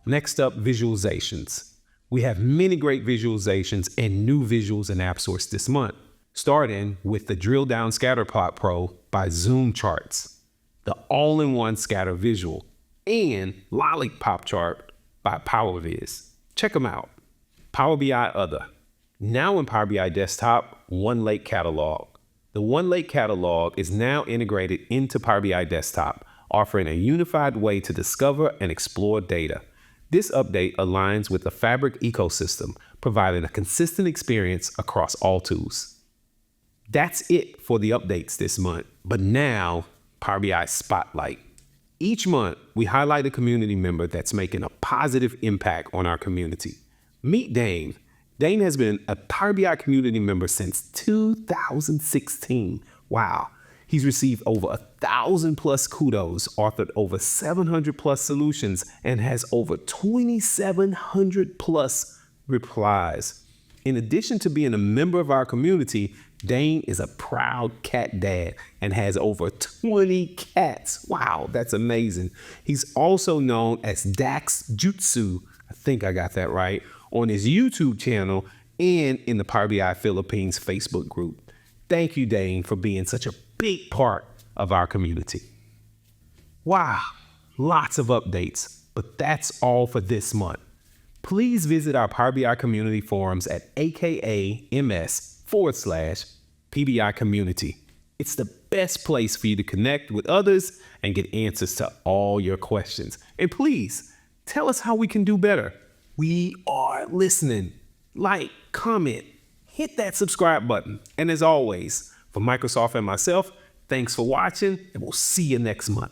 Next up, visualizations. We have many great visualizations and new visuals in AppSource this month, starting with the Drill Down Scatter Plot Pro by Zoom Charts, the all-in-one scatter visual, and Lollipop Chart by PowerViz. Check them out. Power BI Other. Now in Power BI Desktop, OneLake Catalog. The OneLake Catalog is now integrated into Power BI Desktop, offering a unified way to discover and explore data. This update aligns with the Fabric ecosystem, providing a consistent experience across all tools. That's it for the updates this month, but now Power BI Spotlight. Each month, we highlight a community member that's making a positive impact on our community. Meet Dane. Dane has been a Power BI community member since 2016. Wow. He's received over 1,000+ kudos, authored over 700+ solutions, and has over 2,700+ replies. In addition to being a member of our community, Dane is a proud cat dad and has over 20 cats. Wow, that's amazing. He's also known as Dax Jutsu, I think I got that right, on his YouTube channel and in the Power BI Philippines Facebook group. Thank you, Dane, for being such a big part of our community. Wow, lots of updates, but that's all for this month. Please visit our Power BI community forums at aka.ms/PBI community. It's the best place for you to connect with others and get answers to all your questions. And please tell us how we can do better. We are listening. Like, comment, hit that subscribe button. And as always, for Microsoft and myself, thanks for watching, and we'll see you next month.